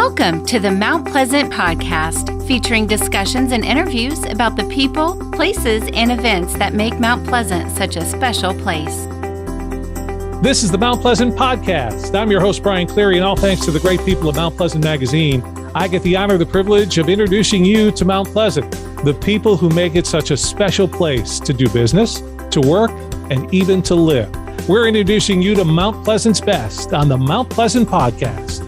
Welcome to the Mount Pleasant Podcast, featuring discussions and interviews about the people, places, and events that make Mount Pleasant such a special place. This is the Mount Pleasant Podcast. I'm your host, Brian Cleary, and all thanks to the great people of Mount Pleasant Magazine, I get the honor, the privilege of introducing you to Mount Pleasant, the people who make it such a special place to do business, to work, and even to live. We're introducing you to Mount Pleasant's best on the Mount Pleasant Podcast.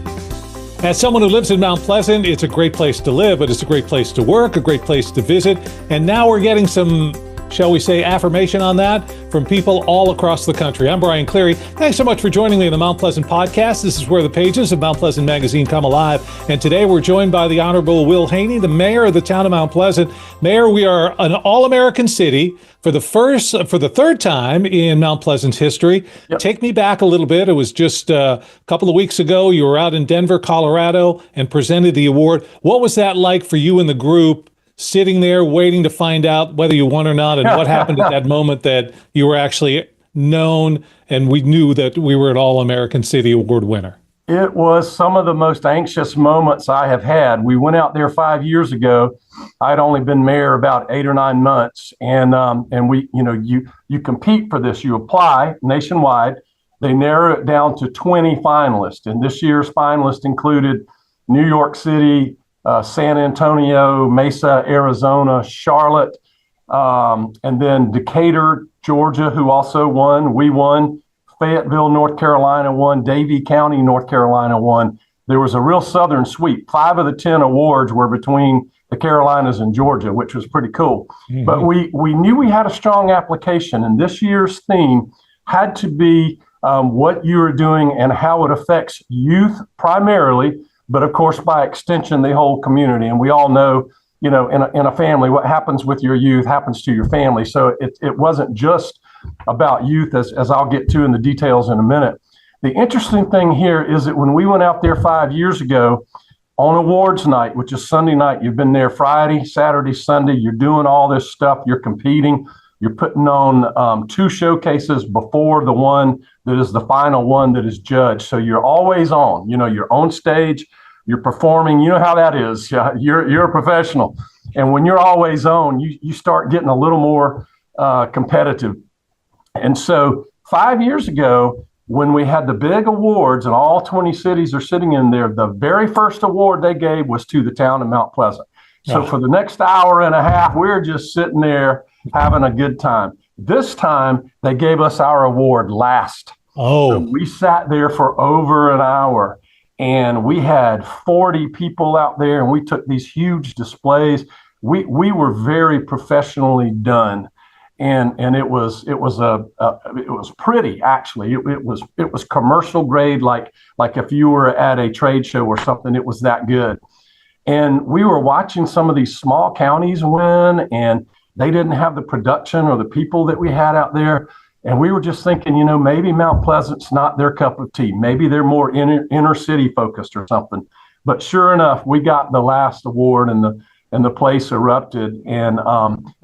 As someone who lives in Mount Pleasant, it's a great place to live, but it's a great place to work, a great place to visit. And now we're getting some, shall we say, affirmation on that from people all across the country. I'm Brian Cleary. Thanks so much for joining me in the Mount Pleasant Podcast. This is where the pages of Mount Pleasant Magazine come alive. And today we're joined by the Honorable Will Haynie, the mayor of the town of Mount Pleasant. Mayor, we are an all-American city for the third time in Mount Pleasant's history. Yep. Take me back a little bit. It was just a couple of weeks ago. You were out in Denver, Colorado, and presented the award. What was that like for you and the group, sitting there waiting to find out whether you won or not, and what happened at that moment that you were actually known and we knew that we were an All-American City Award winner? It was some of the most anxious moments I have had. We went out there 5 years ago. I'd only been mayor about 8 or 9 months, and we, you compete for this. You apply nationwide. They narrow it down to 20 finalists, and this year's finalists included New York City, San Antonio, Mesa, Arizona, Charlotte, and then Decatur, Georgia, who also won. We won. Fayetteville, North Carolina won. Davie County, North Carolina won. There was a real southern sweep. 5 of the 10 awards were between the Carolinas and Georgia, which was pretty cool. Mm-hmm. But we knew we had a strong application, and this year's theme had to be what you are doing and how it affects youth primarily, but of course, by extension, the whole community. And we all know, in a family, what happens with your youth happens to your family. So it wasn't just about youth, as I'll get to in the details in a minute. The interesting thing here is that when we went out there 5 years ago on awards night, which is Sunday night, you've been there Friday, Saturday, Sunday, you're doing all this stuff, you're competing, you're putting on 2 showcases before the one that is the final one that is judged. So you're always on, you're on stage, you're performing, you know how that is. You're a professional. And when you're always on, you start getting a little more competitive. And so 5 years ago, when we had the big awards and all 20 cities are sitting in there, the very first award they gave was to the town of Mount Pleasant. So for the next hour and a half, we're just sitting there having a good time. This time, they gave us our award last. So we sat there for over an hour, and we had 40 people out there, and we took these huge displays. We were very professionally done. And it was pretty, actually. It was commercial grade, like if you were at a trade show or something. It was that good. And we were watching some of these small counties win, and they didn't have the production or the people that we had out there. And we were just thinking, maybe Mount Pleasant's not their cup of tea. Maybe they're more inner city focused or something. But sure enough, we got the last award, and the place erupted, and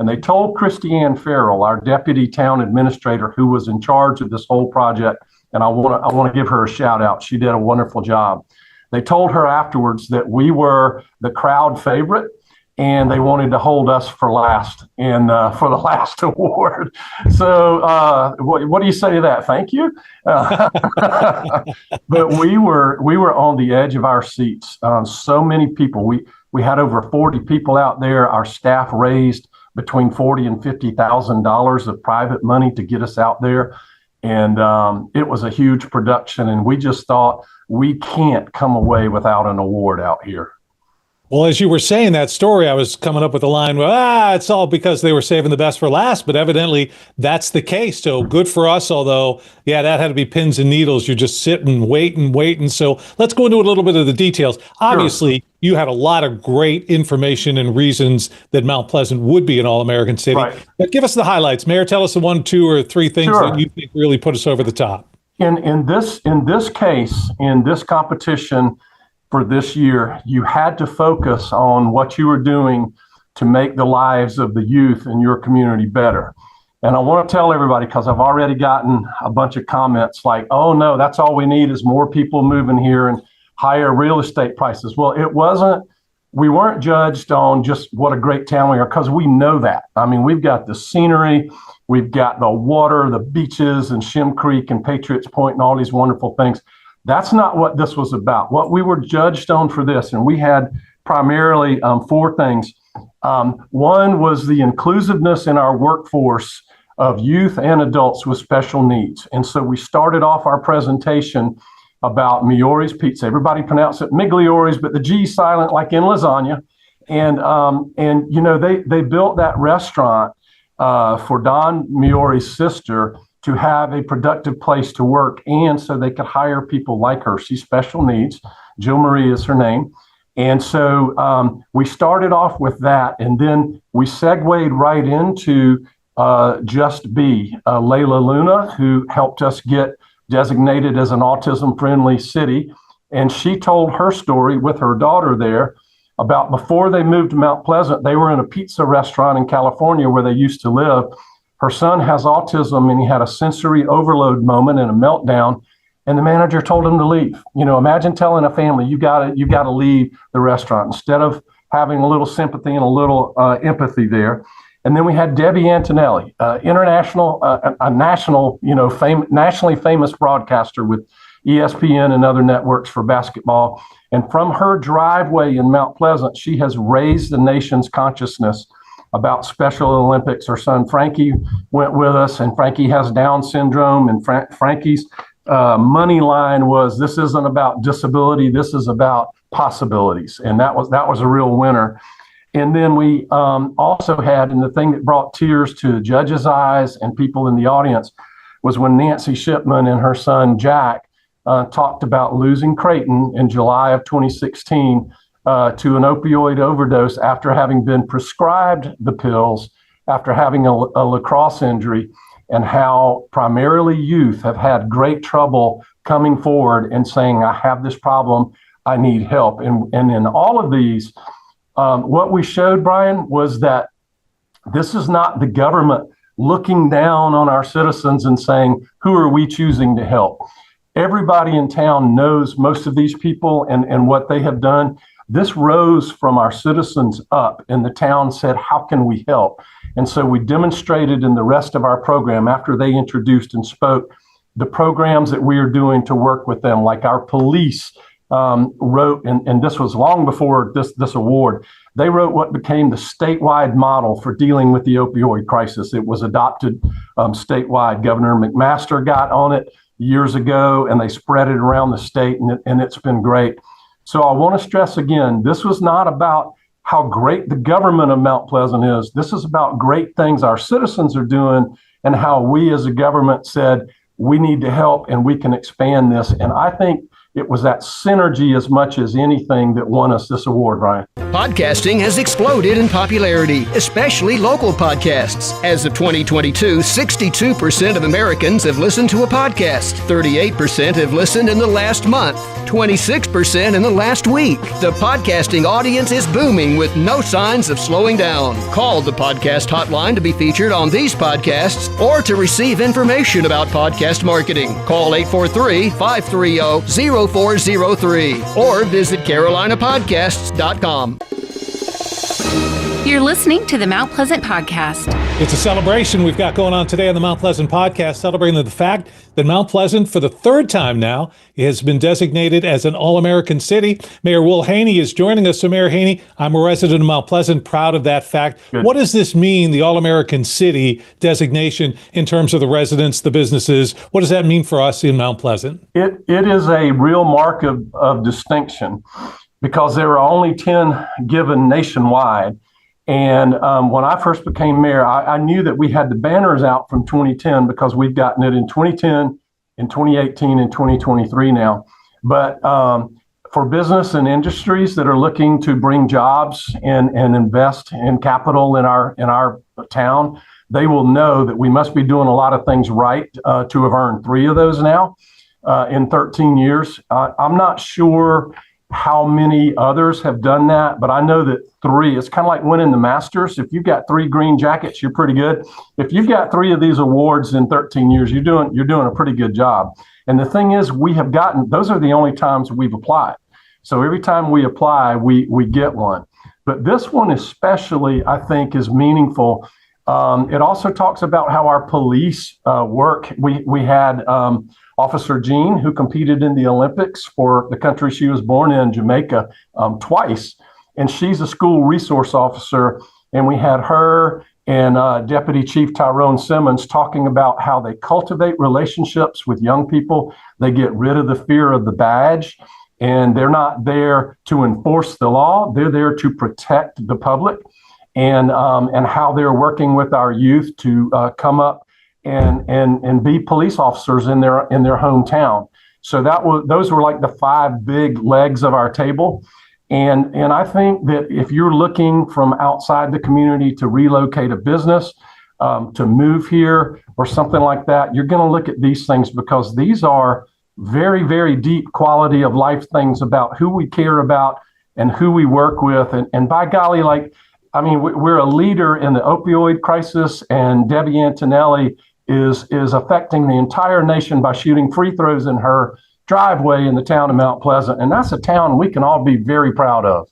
they told Christy Ann Farrell, our deputy town administrator, who was in charge of this whole project, and I want to give her a shout out. She did a wonderful job. They told her afterwards that we were the crowd favorite, and they wanted to hold us for last and for the last award. So what do you say to that? Thank you. But we were on the edge of our seats. So many people. We had over 40 people out there. Our staff raised between $40,000 and $50,000 of private money to get us out there. And it was a huge production. And we just thought, we can't come away without an award out here. Well, as you were saying that story, I was coming up with the line, it's all because they were saving the best for last, but evidently that's the case. So good for us, although, that had to be pins and needles. You're just sitting, waiting. So let's go into a little bit of the details. Obviously, you had a lot of great information and reasons that Mount Pleasant would be an all-American city. Right. But give us the highlights. Mayor, tell us the 1, 2, or 3 things that you think really put us over the top. In this case, in this competition, for this year, you had to focus on what you were doing to make the lives of the youth in your community better. And I want to tell everybody, because I've already gotten a bunch of comments like, oh no, that's all we need is more people moving here and higher real estate prices. Well, we weren't judged on just what a great town we are, because we know that. I mean, we've got the scenery, we've got the water, the beaches and Shem Creek and Patriots Point and all these wonderful things. That's not what this was about. What we were judged on for this, and we had primarily 4 things. One was the inclusiveness in our workforce of youth and adults with special needs. And so we started off our presentation about Miori's Pizza. Everybody pronounce it Migliori's, but the G silent, like in lasagna. And you know, they built that restaurant for Don Miori's sister to have a productive place to work, and so they could hire people like her. She's special needs. Jill Marie is her name. And so we started off with that, and then we segued right into Just Be, Layla Luna, who helped us get designated as an autism-friendly city. And she told her story with her daughter there about before they moved to Mount Pleasant, they were in a pizza restaurant in California where they used to live. Her son has autism, and he had a sensory overload moment and a meltdown, and the manager told him to leave. You know, imagine telling a family, you got to leave the restaurant, instead of having a little sympathy and a little empathy there. And then we had Debbie Antonelli, a national, you know, nationally famous broadcaster with ESPN and other networks for basketball. And from her driveway in Mount Pleasant, she has raised the nation's consciousness about Special Olympics. Her son Frankie went with us, and Frankie has Down syndrome. And Frankie's money line was, this isn't about disability, this is about possibilities. And that was a real winner. And then we also had, and the thing that brought tears to the judges' eyes and people in the audience, was when Nancy Shipman and her son Jack talked about losing Creighton in July of 2016 to an opioid overdose after having been prescribed the pills after having a lacrosse injury, and how primarily youth have had great trouble coming forward and saying, I have this problem, I need help. And in all of these, what we showed, Brian, was that this is not the government looking down on our citizens and saying, who are we choosing to help? Everybody in town knows most of these people and what they have done. This rose from our citizens up, and the town said, how can we help? And so we demonstrated in the rest of our program, after they introduced and spoke, the programs that we are doing to work with them, like our police wrote, and this was long before this award, they wrote what became the statewide model for dealing with the opioid crisis. It was adopted statewide. Governor McMaster got on it years ago, and they spread it around the state, and it's been great. So I want to stress again, this was not about how great the government of Mount Pleasant is. This is about great things our citizens are doing, and how we as a government said, we need to help and we can expand this. And I think it was that synergy as much as anything that won us this award, Ryan. Podcasting has exploded in popularity, especially local podcasts. As of 2022, 62% of Americans have listened to a podcast. 38% have listened in the last month. 26% in the last week. The podcasting audience is booming with no signs of slowing down. Call the podcast hotline to be featured on these podcasts or to receive information about podcast marketing. Call 843-530-0403 or visit carolinapodcasts.com. You're listening to the Mount Pleasant Podcast. It's a celebration we've got going on today on the Mount Pleasant Podcast, celebrating the fact that Mount Pleasant, for the third time now, has been designated as an All-American City. Mayor Will Haynie is joining us. So, Mayor Haynie, I'm a resident of Mount Pleasant, proud of that fact. Good. What does this mean, the All-American City designation, in terms of the residents, the businesses? What does that mean for us in Mount Pleasant? It is a real mark of distinction, because there are only 10 given nationwide. And when I first became mayor, I knew that we had the banners out from 2010 because we've gotten it in 2010, in 2018, and 2023 now. But for business and industries that are looking to bring jobs and invest in capital in our town, they will know that we must be doing a lot of things right to have earned 3 of those now in 13 years. I'm not sure how many others have done that, but I know that 3, it's kind of like winning the Masters. If you've got 3 green jackets, you're pretty good. If you've got 3 of these awards in 13 years, you're doing a pretty good job. And the thing is, we have gotten, those are the only times we've applied. So every time we apply, we get one. But this one especially, I think, is meaningful. It also talks about how our police work. We had Officer Jean, who competed in the Olympics for the country she was born in, Jamaica, twice. And she's a school resource officer. And we had her and Deputy Chief Tyrone Simmons talking about how they cultivate relationships with young people. They get rid of the fear of the badge. And they're not there to enforce the law. They're there to protect the public, and how they're working with our youth to come up and be police officers in their hometown. So those were like the 5 big legs of our table. And I think that if you're looking from outside the community to relocate a business, to move here or something like that, you're going to look at these things, because these are very, very deep quality of life things about who we care about and who we work with. And by golly, we're a leader in the opioid crisis, and Debbie Antonelli is affecting the entire nation by shooting free throws in her driveway in the town of Mount Pleasant. And that's a town we can all be very proud of.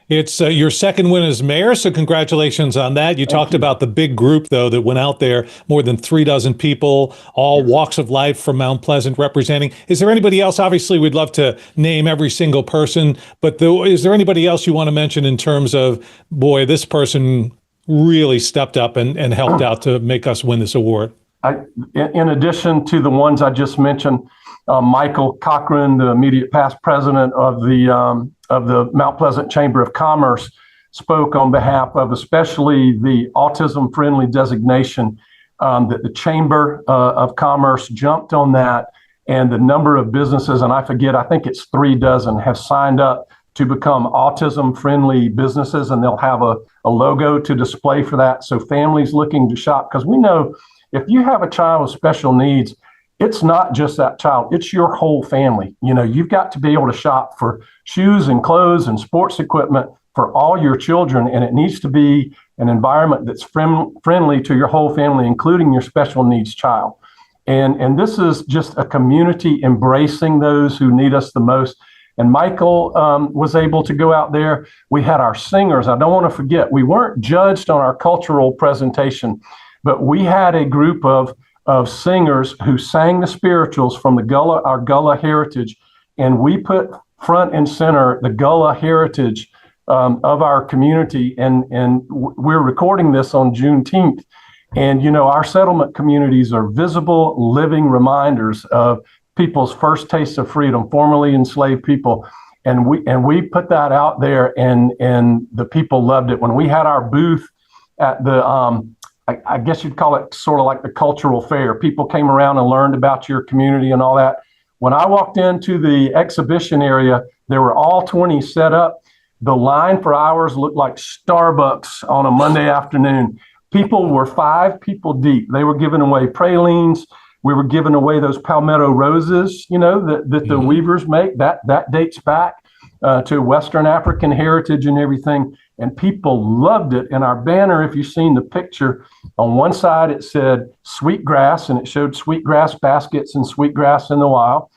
It's your second win as mayor, so congratulations on that. You talked about the big group, though, that went out there, more than 36 people, all walks of life from Mount Pleasant representing. Is there anybody else? Obviously, we'd love to name every single person, but is there anybody else you want to mention in terms of, boy, this person really stepped up and helped out to make us win this award? In addition to the ones I just mentioned, Michael Cochran, the immediate past president of the Mount Pleasant Chamber of Commerce, spoke on behalf of especially the autism-friendly designation, that the Chamber of Commerce jumped on that, and the number of businesses, and I think it's 36, have signed up to become autism-friendly businesses, and they'll have a logo to display for that. So families looking to shop, because we know if you have a child with special needs, it's not just that child, it's your whole family. You've got to be able to shop for shoes and clothes and sports equipment for all your children, and it needs to be an environment that's friendly to your whole family, including your special needs child. And this is just a community embracing those who need us the most. And Michael was able to go out there. We had our singers. I don't want to forget, we weren't judged on our cultural presentation, but we had a group of singers who sang the spirituals from our Gullah heritage. And we put front and center the Gullah heritage of our community. And we're recording this on Juneteenth. And, our settlement communities are visible, living reminders of people's first taste of freedom, formerly enslaved people. And we put that out there, and the people loved it. When we had our booth at the, I guess you'd call it sort of like the cultural fair, people came around and learned about your community and all that. When I walked into the exhibition area, there were all 20 set up. The line for hours looked like Starbucks on a Monday afternoon. People were 5 people deep. They were giving away pralines. We were giving away those palmetto roses, that the weavers make. That dates back to Western African heritage and everything. And people loved it. And our banner, if you've seen the picture, on one side it said sweetgrass, and it showed sweetgrass baskets and sweetgrass in the wild.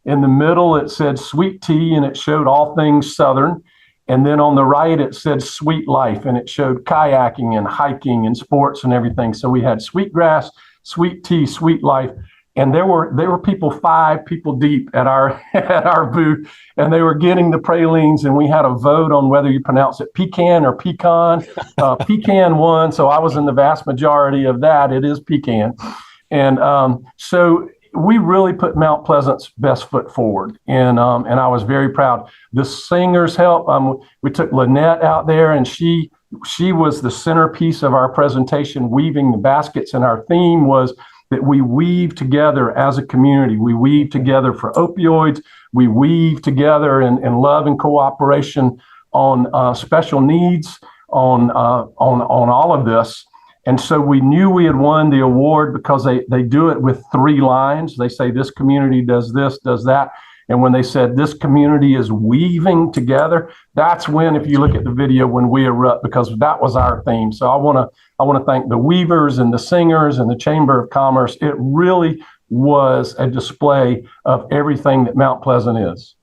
In the middle it said sweet tea, and it showed all things Southern. And then on the right it said sweet life, and it showed kayaking and hiking and sports and everything. So we had sweetgrass, sweet tea, sweet life. And there were people 5 people deep at our booth, and they were getting the pralines, and we had a vote on whether you pronounce it pecan or pecan. Pecan won, so I was in the vast majority of that. It is pecan. And so we really put Mount Pleasant's best foot forward, and I was very proud. The singers helped. We took Lynette out there, and she was the centerpiece of our presentation, weaving the baskets, and our theme was that we weave together as a community. We weave together for opioids. We weave together in love and cooperation on special needs, on all of this. And so we knew we had won the award because they do it with 3 lines. They say this community does this, does that. And when they said this community is weaving together, that's when, if you look at the video, when we erupt, because that was our theme. So I want to thank the weavers and the singers and the Chamber of Commerce. It really was a display of everything that Mount Pleasant is.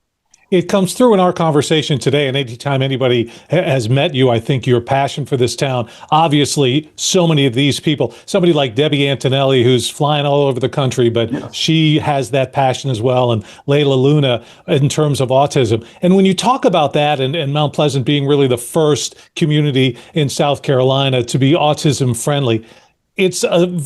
it comes through in our conversation today. And anytime anybody has met you, I think your passion for this town, obviously, so many of these people, somebody like Debbie Antonelli, who's flying all over the country, but Yes. she has that passion as well. And Layla Luna in terms of autism. And when you talk about that and Mount Pleasant being really the first community in South Carolina to be autism friendly, it's a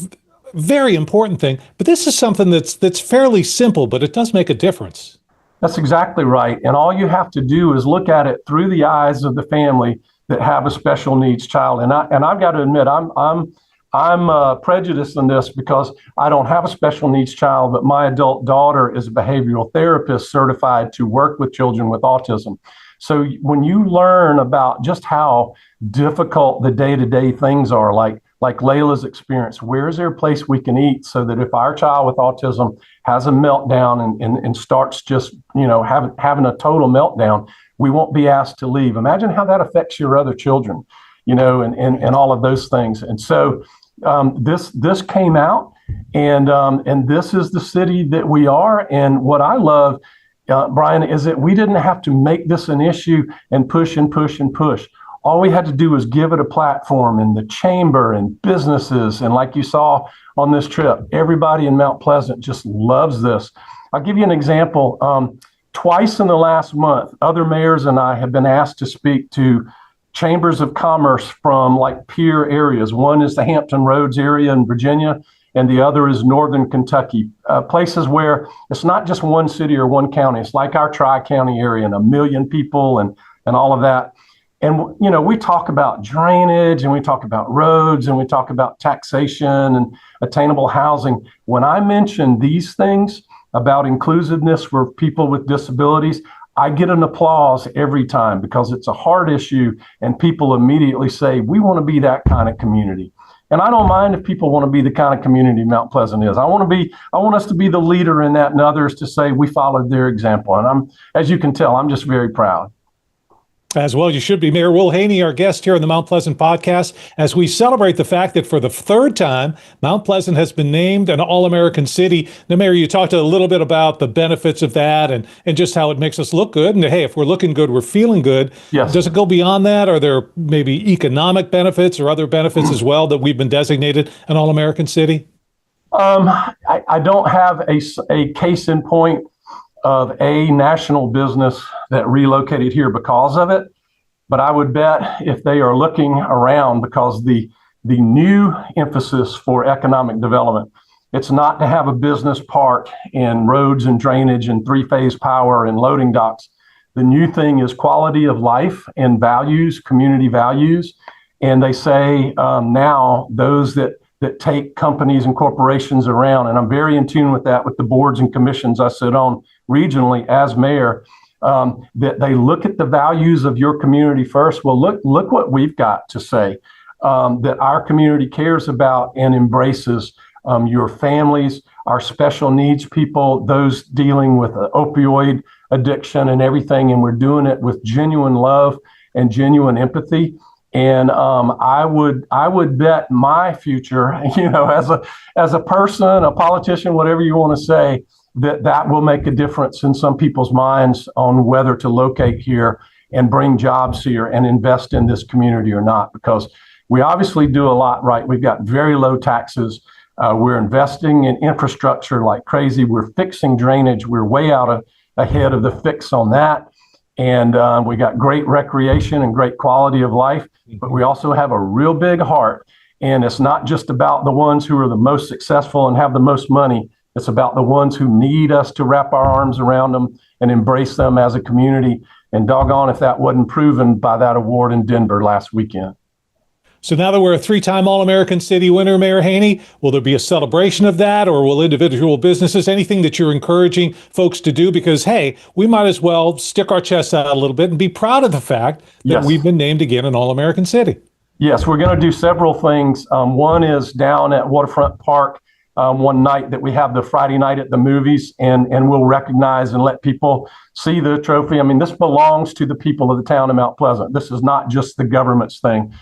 very important thing. But this is something that's fairly simple, but it does make a difference. That's exactly right. And all you have to do is look at it through the eyes of the family that have a special needs child. And I've got to admit, I'm prejudiced in this because I don't have a special needs child, but my adult daughter is a behavioral therapist certified to work with children with autism. So when you learn about just how difficult the day-to-day things are, like Layla's experience, where is there a place we can eat so that if our child with autism has a meltdown and starts just, having a total meltdown, we won't be asked to leave. Imagine how that affects your other children, and all of those things. And so this came out, and this is the city that we are. And what I love, Brian, is that we didn't have to make this an issue and push and push and push. All we had to do was give it a platform, and the chamber and businesses. And like you saw on this trip, everybody in Mount Pleasant just loves this. I'll give you an example. Twice in the last month, other mayors and I have been asked to speak to chambers of commerce from like peer areas. One is the Hampton Roads area in Virginia, and the other is Northern Kentucky, places where it's not just one city or one county. It's like our Tri-County area and 1 million people and all of that. And, we talk about drainage, and we talk about roads, and we talk about taxation and attainable housing. When I mention these things about inclusiveness for people with disabilities, I get an applause every time because it's a hard issue, and people immediately say, we want to be that kind of community. And I don't mind if people want to be the kind of community Mount Pleasant is. I want us to be the leader in that, and others to say we followed their example. And as you can tell, I'm just very proud. As well, you should be. Mayor Will Haynie, our guest here on the Mount Pleasant podcast, as we celebrate the fact that for the third time, Mount Pleasant has been named an All-American City. Now, Mayor, you talked a little bit about the benefits of that and just how it makes us look good. And hey, if we're looking good, we're feeling good. Yes. Does it go beyond that? Are there maybe economic benefits or other benefits as well that we've been designated an All-American City? I don't have a case in point of a national business that relocated here because of it. But I would bet if they are looking around, because the new emphasis for economic development, it's not to have a business park and roads and drainage and three-phase power and loading docks. The new thing is quality of life and values, community values. And they say now those that take companies and corporations around, and I'm very in tune with that with the boards and commissions I sit on regionally as mayor, that they look at the values of your community first. Well, look what we've got to say, that our community cares about and embraces your families, our special needs people, those dealing with opioid addiction and everything. And we're doing it with genuine love and genuine empathy. And I would bet my future, as a person, a politician, whatever you want to say, that will make a difference in some people's minds on whether to locate here and bring jobs here and invest in this community or not. Because we obviously do a lot right. We've got very low taxes. We're investing in infrastructure like crazy. We're fixing drainage. We're way ahead of the fix on that. And we got great recreation and great quality of life, but we also have a real big heart. And it's not just about the ones who are the most successful and have the most money. It's about the ones who need us to wrap our arms around them and embrace them as a community. And doggone if that wasn't proven by that award in Denver last weekend. So now that we're a 3-time All-American City winner, Mayor Haynie, will there be a celebration of that, or will individual businesses, anything that you're encouraging folks to do? Because, hey, we might as well stick our chests out a little bit and be proud of the fact that we've been named again an All-American City. Yes, we're going to do several things. One is down at Waterfront Park one night that we have the Friday night at the movies, and we'll recognize and let people see the trophy. I mean, this belongs to the people of the town of Mount Pleasant. This is not just the government's thing.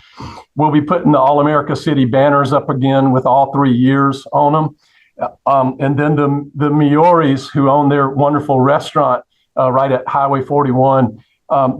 We'll be putting the All-America City banners up again with all 3 years on them. And then the Mioris, who own their wonderful restaurant, right at Highway 41.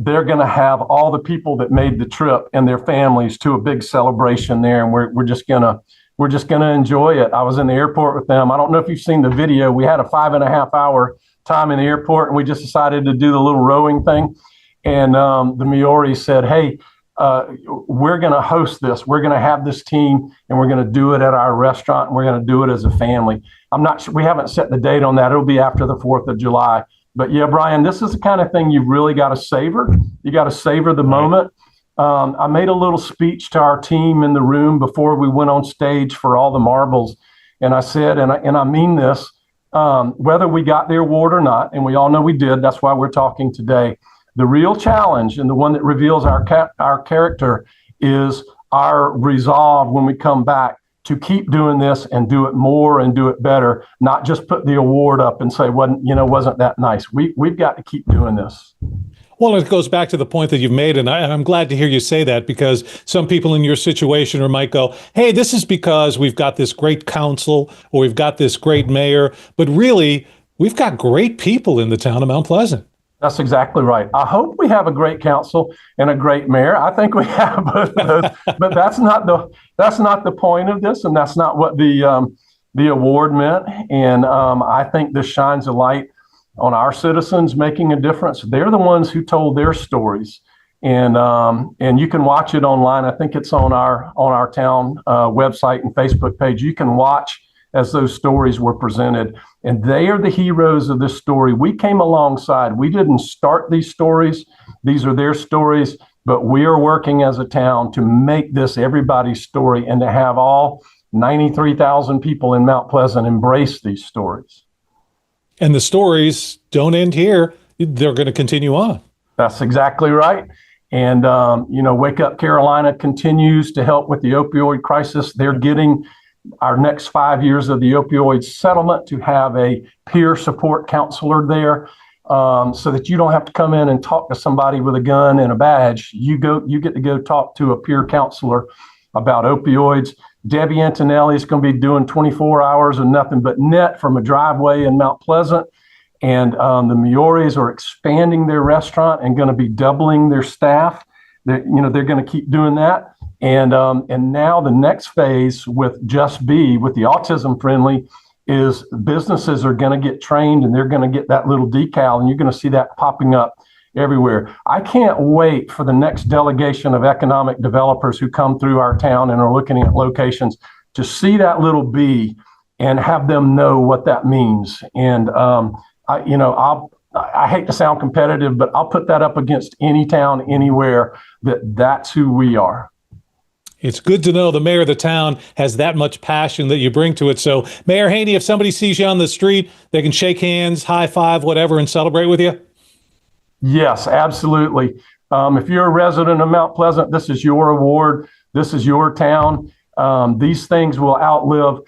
They're going to have all the people that made the trip and their families to a big celebration there, and we're just gonna enjoy it. I was in the airport with them. I don't know if you've seen the video. We had a 5.5 hour time in the airport, and we just decided to do the little rowing thing. And the Maori said, "Hey, we're going to host this. We're going to have this team, and we're going to do it at our restaurant, and we're going to do it as a family." I'm not sure. We haven't set the date on that. It'll be after the 4th of July. But yeah, Brian, this is the kind of thing you've really got to savor. You got to savor the moment. I made a little speech to our team in the room before we went on stage for all the marbles. And I said, and I mean this, whether we got the award or not, and we all know we did, that's why we're talking today. The real challenge, and the one that reveals our character, is our resolve when we come back to keep doing this and do it more and do it better, not just put the award up and say, wasn't that nice. We've got to keep doing this. Well, it goes back to the point that you've made, and I'm glad to hear you say that, because some people in your situation might go, hey, this is because we've got this great council or we've got this great mayor, but really, we've got great people in the town of Mount Pleasant. That's exactly right. I hope we have a great council and a great mayor. I think we have both of those, but that's not the point of this, and that's not what the award meant. And I think this shines a light on our citizens making a difference. They're the ones who told their stories, and you can watch it online. I think it's on our town website and Facebook page. You can watch as those stories were presented, and they are the heroes of this story. We came alongside. We didn't start these stories. These are their stories, but we are working as a town to make this everybody's story and to have all 93,000 people in Mount Pleasant embrace these stories. And the stories don't end here. They're going to continue on. That's exactly right. And, Wake Up Carolina continues to help with the opioid crisis. They're getting our next 5 years of the opioid settlement to have a peer support counselor there, so that you don't have to come in and talk to somebody with a gun and a badge. You get to go talk to a peer counselor about opioids. Debbie Antonelli is going to be doing 24 hours of nothing but net from a driveway in Mount Pleasant. And the Maoris are expanding their restaurant and going to be doubling their staff. They're going to keep doing that. And now the next phase with Just Be, with the autism friendly, is businesses are going to get trained, and they're going to get that little decal, and you're going to see that popping up everywhere. I can't wait for the next delegation of economic developers who come through our town and are looking at locations to see that little B and have them know what that means. And I hate to sound competitive, but I'll put that up against any town anywhere that's who we are. It's good to know the mayor of the town has that much passion that you bring to it. So, Mayor Haynie, if somebody sees you on the street, they can shake hands, high five, whatever, and celebrate with you? Yes, absolutely. If you're a resident of Mount Pleasant, this is your award. This is your town. These things will outlive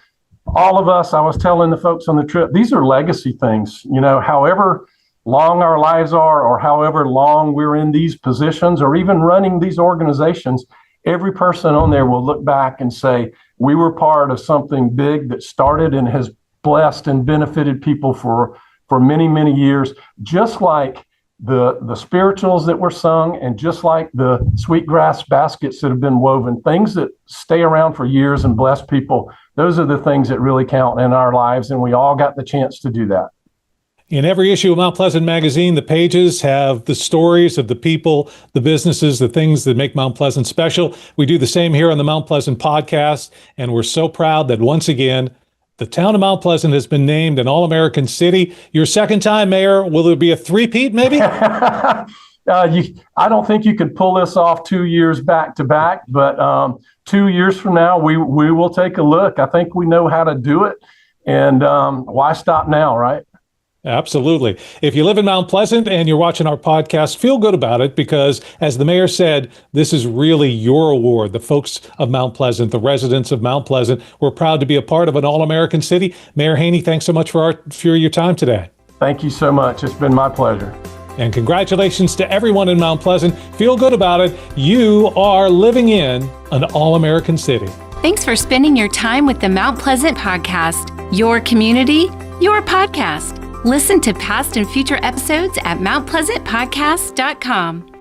all of us. I was telling the folks on the trip, these are legacy things. However long our lives are, or however long we're in these positions, or even running these organizations, every person on there will look back and say, we were part of something big that started and has blessed and benefited people for many, many years, just like the spirituals that were sung, and just like the sweetgrass baskets that have been woven, things that stay around for years and bless people. Those are the things that really count in our lives, and we all got the chance to do that. In every issue of Mount Pleasant Magazine, the pages have the stories of the people, the businesses, the things that make Mount Pleasant special. We do the same here on the Mount Pleasant podcast, and we're so proud that once again, the town of Mount Pleasant has been named an All-American City. Your second time, Mayor. Will there be a three-peat, maybe? I don't think you can pull this off 2 years back to back, but 2 years from now, we will take a look. I think we know how to do it, and why stop now, right? Absolutely. If you live in Mount Pleasant and you're watching our podcast, feel good about it, because as the mayor said, this is really your award. The folks of Mount Pleasant, the residents of Mount Pleasant, we're proud to be a part of an All-American City. Mayor Haynie, thanks so much for your time today. Thank you so much. It's been my pleasure. And congratulations to everyone in Mount Pleasant. Feel good about it. You are living in an All-American City. Thanks for spending your time with the Mount Pleasant podcast. Your community, your podcast. Listen to past and future episodes at mountpleasantpodcast.com.